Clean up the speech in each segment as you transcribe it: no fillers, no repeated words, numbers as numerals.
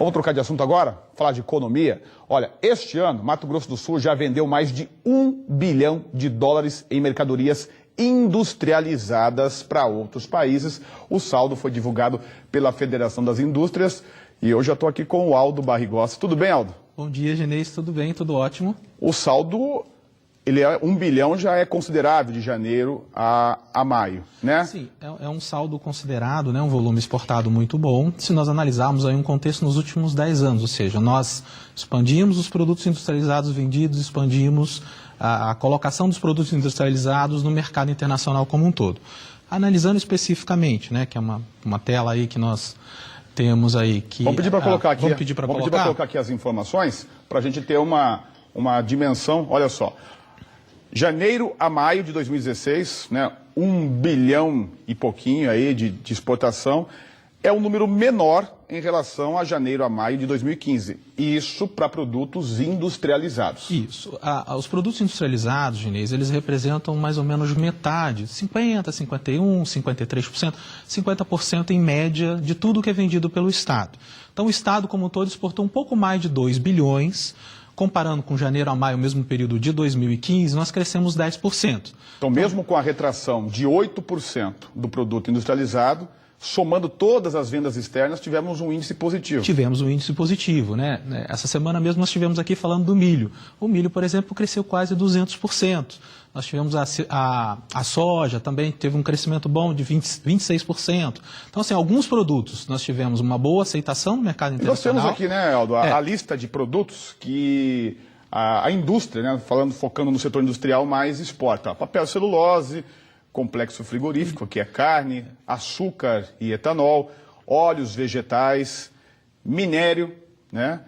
Vamos trocar de assunto agora? Falar de economia? Olha, este ano, Mato Grosso do Sul já vendeu mais de US$ 1 bilhão em mercadorias industrializadas para outros países. O saldo foi divulgado pela Federação das Indústrias e eu já estou aqui com o Aldo Barrigossi. Tudo bem, Aldo? Bom dia, Genês. Tudo bem? Tudo ótimo. O saldo, ele é 1 bilhão, já é considerável de janeiro a maio, né? Sim, é um saldo considerado, né, um volume exportado muito bom. Se nós analisarmos aí um contexto nos últimos 10 anos, ou seja, nós expandimos os produtos industrializados vendidos, expandimos a colocação dos produtos industrializados no mercado internacional como um todo. Analisando especificamente, né, que é uma tela aí que nós temos aí que... Vamos pedir para colocar aqui. Vamos pedir para colocar aqui as informações para a gente ter uma dimensão. Olha só. Janeiro a maio de 2016, né, 1 bilhão e pouquinho aí de exportação, é um número menor em relação a janeiro a maio de 2015. Isso para produtos industrializados. Isso. Os produtos industrializados, Genês, eles representam mais ou menos metade, 50%, 51%, 53%, 50% em média de tudo que é vendido pelo Estado. Então o Estado como um todo exportou um pouco mais de 2 bilhões, comparando com janeiro a maio, o mesmo período de 2015, nós crescemos 10%. Então, mesmo com a retração de 8% do produto industrializado, somando todas as vendas externas, tivemos um índice positivo. Tivemos um índice positivo, né? Essa semana mesmo nós tivemos aqui falando do milho. O milho, por exemplo, cresceu quase 200%. Nós tivemos a soja, também teve um crescimento bom de 26%. Então, assim, alguns produtos nós tivemos uma boa aceitação no mercado internacional. Nós temos aqui, né, Aldo, a lista de produtos que a indústria, né, focando no setor industrial, mais exporta. Papel, celulose, complexo frigorífico, que é carne, açúcar e etanol, óleos vegetais, minério, né?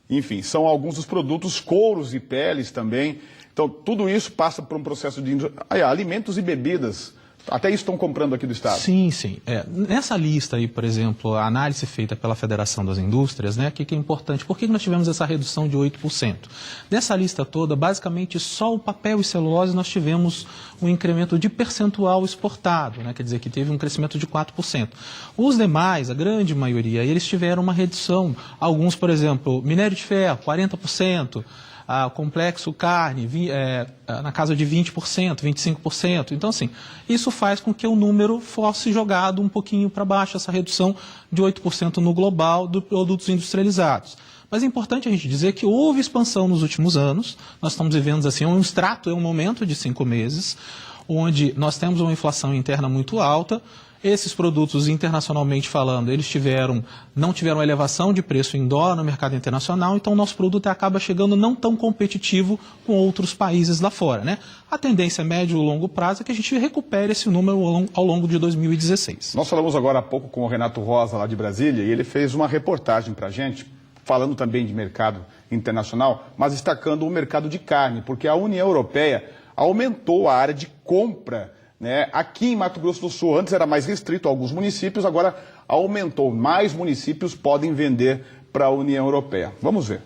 Enfim, são alguns dos produtos, couros e peles também. Então, tudo isso passa por um processo de... alimentos e bebidas. Até isso estão comprando aqui do Estado. Sim, sim. Nessa lista aí, por exemplo, a análise feita pela Federação das Indústrias, né, que é importante. Por que nós tivemos essa redução de 8%? Dessa lista toda, basicamente, só o papel e celulose nós tivemos um incremento de percentual exportado, né, quer dizer que teve um crescimento de 4%. Os demais, a grande maioria, eles tiveram uma redução. Alguns, por exemplo, minério de ferro, 40%. Complexo carne, na casa de 20%, 25%. Então, assim, isso faz com que o número fosse jogado um pouquinho para baixo, essa redução de 8% no global dos produtos industrializados. Mas é importante a gente dizer que houve expansão nos últimos anos. Nós estamos vivendo assim, um extrato, um momento de 5 meses, onde nós temos uma inflação interna muito alta. Esses produtos, internacionalmente falando, eles não tiveram elevação de preço em dólar no mercado internacional, então o nosso produto acaba chegando não tão competitivo com outros países lá fora, né? A tendência médio e longo prazo é que a gente recupere esse número ao longo de 2016. Nós falamos agora há pouco com o Renato Rosa, lá de Brasília, e ele fez uma reportagem para a gente, falando também de mercado internacional, mas destacando o mercado de carne, porque a União Europeia aumentou a área de compra, né, aqui em Mato Grosso do Sul. Antes era mais restrito a alguns municípios, agora aumentou. Mais municípios podem vender para a União Europeia. Vamos ver.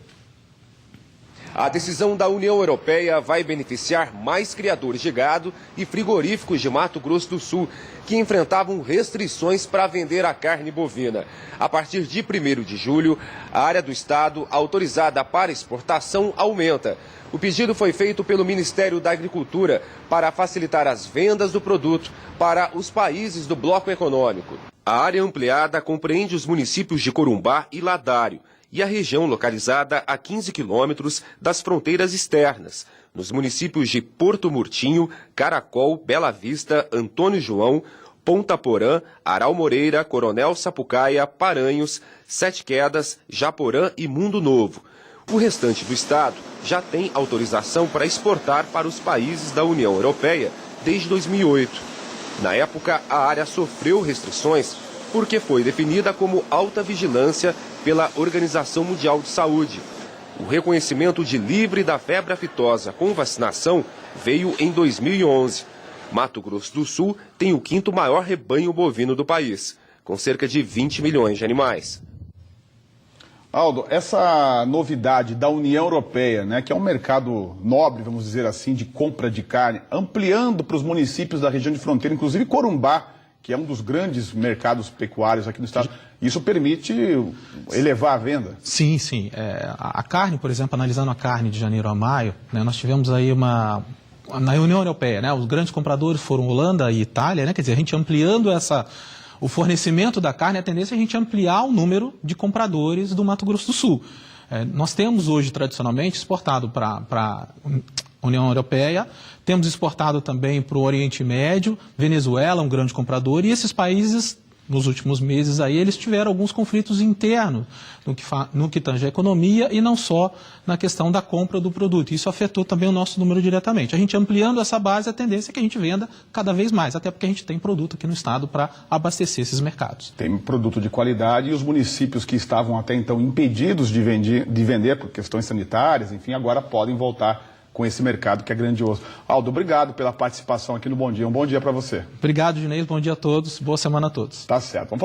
A decisão da União Europeia vai beneficiar mais criadores de gado e frigoríficos de Mato Grosso do Sul, que enfrentavam restrições para vender a carne bovina. A partir de 1º de julho, a área do estado autorizada para exportação aumenta. O pedido foi feito pelo Ministério da Agricultura para facilitar as vendas do produto para os países do bloco econômico. A área ampliada compreende os municípios de Corumbá e Ladário e a região localizada a 15 quilômetros das fronteiras externas, nos municípios de Porto Murtinho, Caracol, Bela Vista, Antônio João, Ponta Porã, Aral Moreira, Coronel Sapucaia, Paranhos, Sete Quedas, Japorã e Mundo Novo. O restante do estado já tem autorização para exportar para os países da União Europeia desde 2008. Na época, a área sofreu restrições porque foi definida como alta vigilância pela Organização Mundial de Saúde. O reconhecimento de livre da febre aftosa com vacinação veio em 2011. Mato Grosso do Sul tem o 5º maior rebanho bovino do país, com cerca de 20 milhões de animais. Aldo, essa novidade da União Europeia, né, que é um mercado nobre, vamos dizer assim, de compra de carne, ampliando para os municípios da região de fronteira, inclusive Corumbá que é um dos grandes mercados pecuários aqui no estado. Isso permite elevar a venda? Sim, sim. A carne, por exemplo, analisando a carne de janeiro a maio, né, nós tivemos aí na União Europeia, né, os grandes compradores foram Holanda e Itália, né, quer dizer, a gente ampliando o fornecimento da carne, a tendência é a gente ampliar o número de compradores do Mato Grosso do Sul. Nós temos hoje, tradicionalmente, exportado para a União Europeia, temos exportado também para o Oriente Médio, Venezuela, um grande comprador, e esses países, nos últimos meses, aí, eles tiveram alguns conflitos internos no que tange a economia e não só na questão da compra do produto. Isso afetou também o nosso número diretamente. A gente ampliando essa base, a tendência é que a gente venda cada vez mais, até porque a gente tem produto aqui no estado para abastecer esses mercados. Tem produto de qualidade e os municípios que estavam até então impedidos de vender por questões sanitárias, enfim, agora podem voltar com esse mercado que é grandioso. Aldo, obrigado pela participação aqui no Bom Dia. Um bom dia para você. Obrigado, Ginês. Bom dia a todos. Boa semana a todos. Tá certo.